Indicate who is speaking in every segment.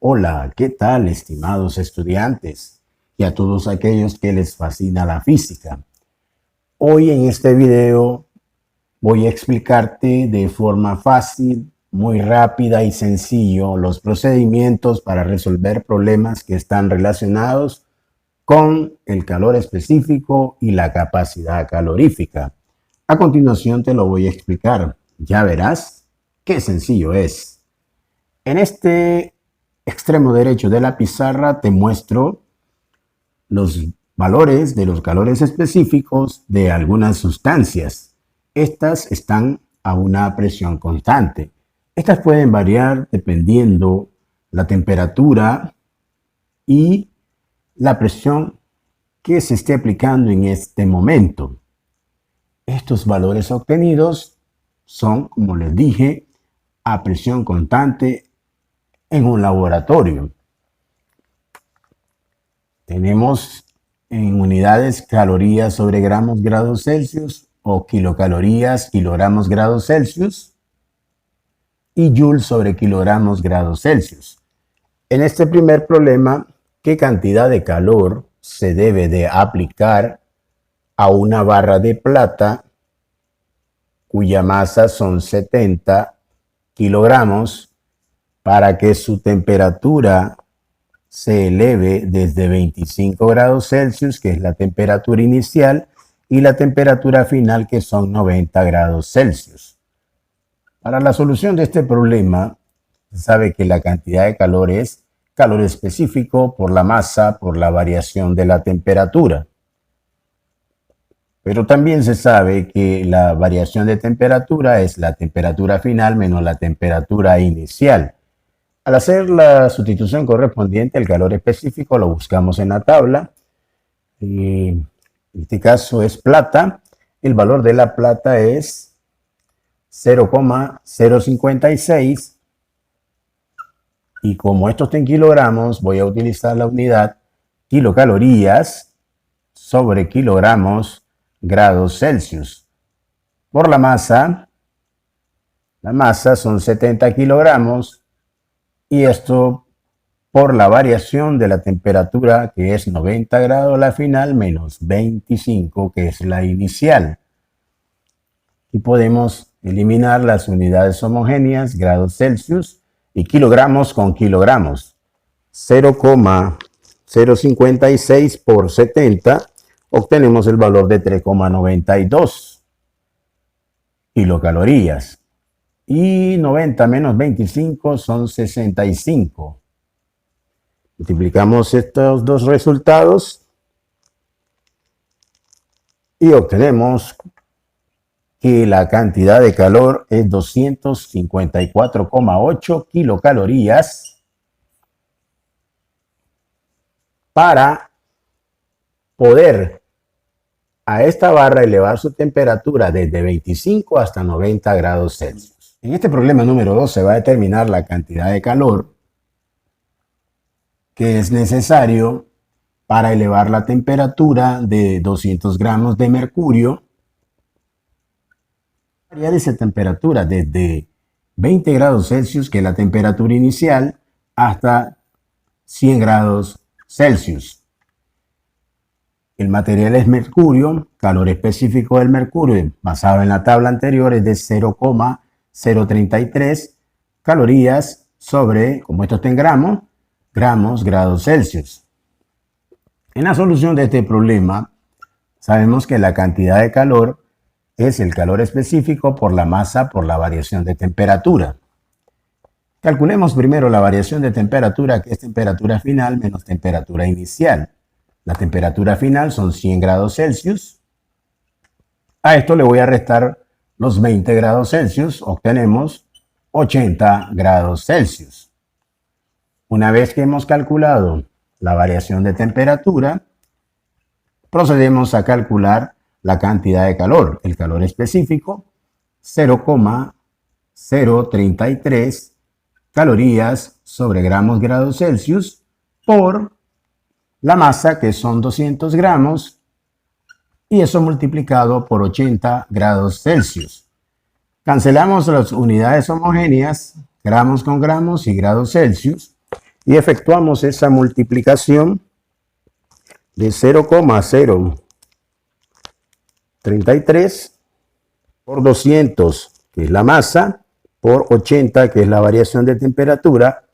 Speaker 1: Hola, ¿qué tal, estimados estudiantes? Y a todos aquellos que les fascina la física. Hoy en este video voy a explicarte de forma fácil, muy rápida y sencillo los procedimientos para resolver problemas que están relacionados con el calor específico y la capacidad calorífica. A continuación te lo voy a explicar. Ya verás qué sencillo es. En este extremo derecho de la pizarra te muestro los valores de los calores específicos de algunas sustancias. Estas están a una presión constante. Estas pueden variar dependiendo la temperatura y la presión que se esté aplicando en este momento. Estos valores obtenidos son, como les dije, a presión constante en un laboratorio. Tenemos en unidades calorías sobre gramos grados Celsius o kilocalorías kilogramos grados Celsius y joules sobre kilogramos grados Celsius. En este primer problema, ¿qué cantidad de calor se debe de aplicar a una barra de plata cuya masa son 70 kilogramos para que su temperatura se eleve desde 25 grados Celsius, que es la temperatura inicial, y la temperatura final, que son 90 grados Celsius? Para la solución de este problema, se sabe que la cantidad de calor es calor específico por la masa por la variación de la temperatura. Pero también se sabe que la variación de temperatura es la temperatura final menos la temperatura inicial. Al hacer la sustitución correspondiente, el calor específico lo buscamos en la tabla. En este caso es plata. El valor de la plata es 0,056. Y como esto está en kilogramos, voy a utilizar la unidad kilocalorías sobre kilogramos grados Celsius. Por la masa son 70 kilogramos. Y esto por la variación de la temperatura, que es 90 grados la final menos 25, que es la inicial. Y podemos eliminar las unidades homogéneas, grados Celsius y kilogramos con kilogramos. 0,056 por 70, obtenemos el valor de 3,92 kilocalorías. Y 90 menos 25 son 65. Multiplicamos estos dos resultados y obtenemos que la cantidad de calor es 254,8 kilocalorías para poder a esta barra elevar su temperatura desde 25 hasta 90 grados Celsius. En este problema número 2 se va a determinar la cantidad de calor que es necesario para elevar la temperatura de 200 gramos de mercurio. Variar esa temperatura desde 20 grados Celsius, que es la temperatura inicial, hasta 100 grados Celsius. El material es mercurio, calor específico del mercurio, basado en la tabla anterior, es de 0,033 calorías sobre, como esto está en gramos, grados Celsius. En la solución de este problema, sabemos que la cantidad de calor es el calor específico por la masa por la variación de temperatura. Calculemos primero la variación de temperatura, que es temperatura final menos temperatura inicial. La temperatura final son 100 grados Celsius. A esto le voy a restar los 20 grados Celsius, obtenemos 80 grados Celsius. Una vez que hemos calculado la variación de temperatura, procedemos a calcular la cantidad de calor, el calor específico, 0,033 calorías sobre gramos grados Celsius por la masa, que son 200 gramos, y eso multiplicado por 80 grados Celsius. Cancelamos las unidades homogéneas, gramos con gramos y grados Celsius, y efectuamos esa multiplicación de 0,033 por 200, que es la masa, por 80, que es la variación de temperatura,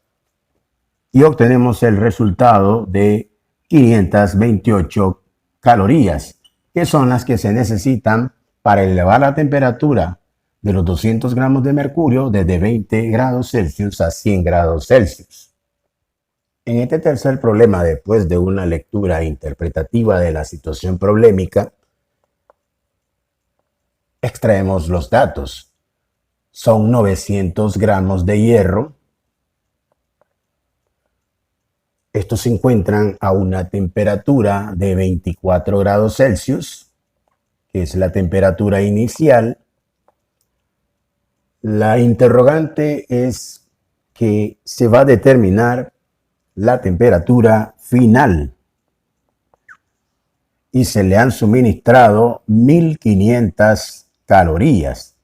Speaker 1: y obtenemos el resultado de 528 calorías, que son las que se necesitan para elevar la temperatura de los 200 gramos de mercurio desde 20 grados Celsius a 100 grados Celsius. En este tercer problema, después de una lectura interpretativa de la situación problemática, extraemos los datos. Son 900 gramos de hierro. Estos se encuentran a una temperatura de 24 grados Celsius, que es la temperatura inicial. La interrogante es que se va a determinar la temperatura final y se le han suministrado 1500 calorías.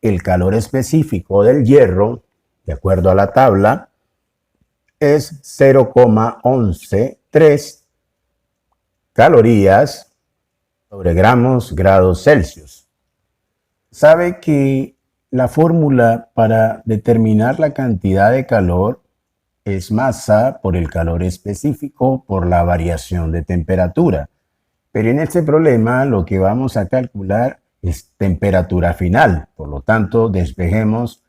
Speaker 1: El calor específico del hierro, de acuerdo a la tabla, es 0,113 calorías sobre gramos grados Celsius. Sabe que la fórmula para determinar la cantidad de calor es masa por el calor específico por la variación de temperatura. Pero en este problema lo que vamos a calcular es temperatura final. Por lo tanto, despejemos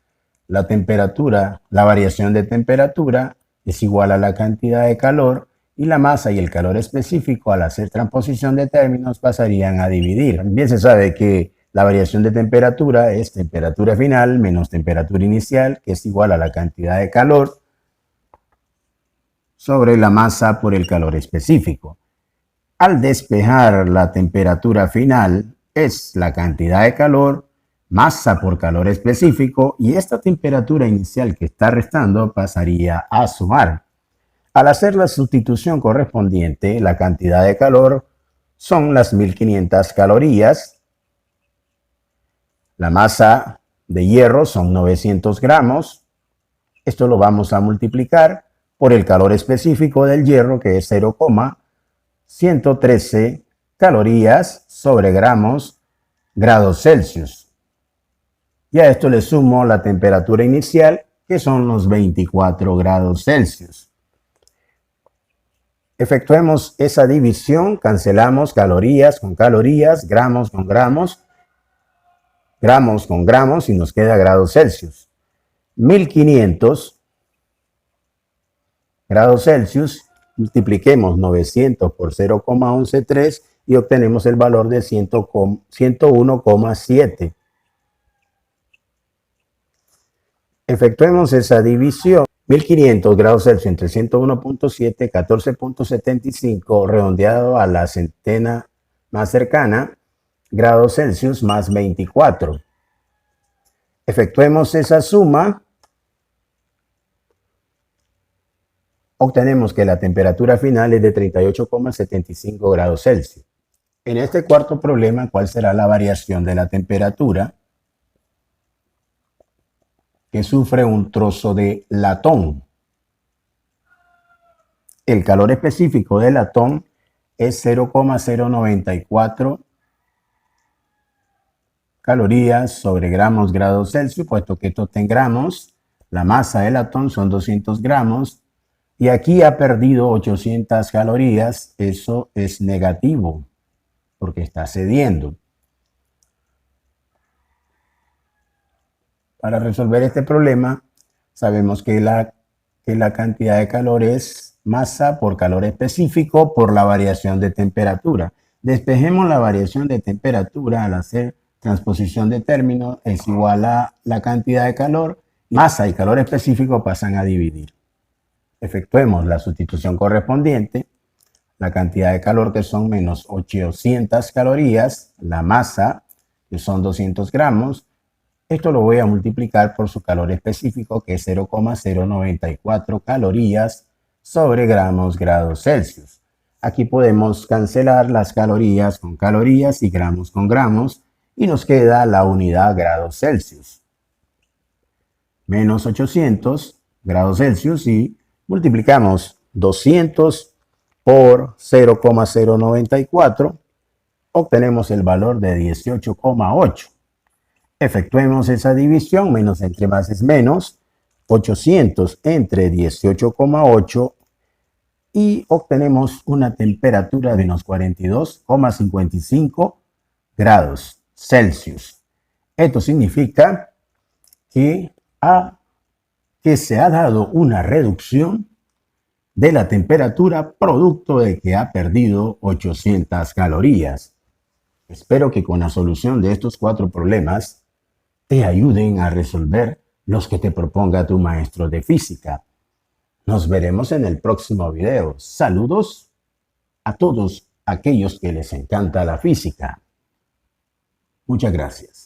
Speaker 1: la temperatura. La variación de temperatura es igual a la cantidad de calor, y la masa y el calor específico, al hacer transposición de términos, pasarían a dividir. También se sabe que la variación de temperatura es temperatura final menos temperatura inicial, que es igual a la cantidad de calor sobre la masa por el calor específico. Al despejar la temperatura final es la cantidad de calor, masa por calor específico, y esta temperatura inicial que está restando pasaría a sumar. Al hacer la sustitución correspondiente, la cantidad de calor son las 1500 calorías. La masa de hierro son 900 gramos. Esto lo vamos a multiplicar por el calor específico del hierro, que es 0,113 calorías sobre gramos grados Celsius. Y a esto le sumo la temperatura inicial, que son los 24 grados Celsius. Efectuemos esa división, cancelamos calorías con calorías, gramos con gramos y nos queda grados Celsius. 1500 grados Celsius, multipliquemos 900 por 0,113 y obtenemos el valor de 101,7. Efectuemos esa división. 1500 grados Celsius entre 101,7, 14,75, redondeado a la centena más cercana, grados Celsius más 24. Efectuemos esa suma. Obtenemos que la temperatura final es de 38,75 grados Celsius. En este cuarto problema, ¿cuál será la variación de la temperatura que sufre un trozo de latón? El calor específico del latón es 0,094 calorías sobre gramos grados Celsius, puesto que esto está en gramos. La masa del latón son 200 gramos. Y aquí ha perdido 800 calorías. Eso es negativo, porque está cediendo. Para resolver este problema, sabemos que la cantidad de calor es masa por calor específico por la variación de temperatura. Despejemos la variación de temperatura. Al hacer transposición de términos es igual a la cantidad de calor. Masa y calor específico pasan a dividir. Efectuemos la sustitución correspondiente. La cantidad de calor, que son menos 800 calorías, la masa, que son 200 gramos, Esto lo voy a multiplicar por su calor específico, que es 0,094 calorías sobre gramos grados Celsius. Aquí podemos cancelar las calorías con calorías y gramos con gramos y nos queda la unidad grados Celsius. Menos 800 grados Celsius y multiplicamos 200 por 0,094, obtenemos el valor de 18,8. Efectuemos esa división, menos entre más es menos, 800 entre 18,8 y obtenemos una temperatura de menos 42,55 grados Celsius. Esto significa que se ha dado una reducción de la temperatura producto de que ha perdido 800 calorías. Espero que con la solución de estos 4 problemas te ayuden a resolver los que te proponga tu maestro de física. Nos veremos en el próximo video. Saludos a todos aquellos que les encanta la física. Muchas gracias.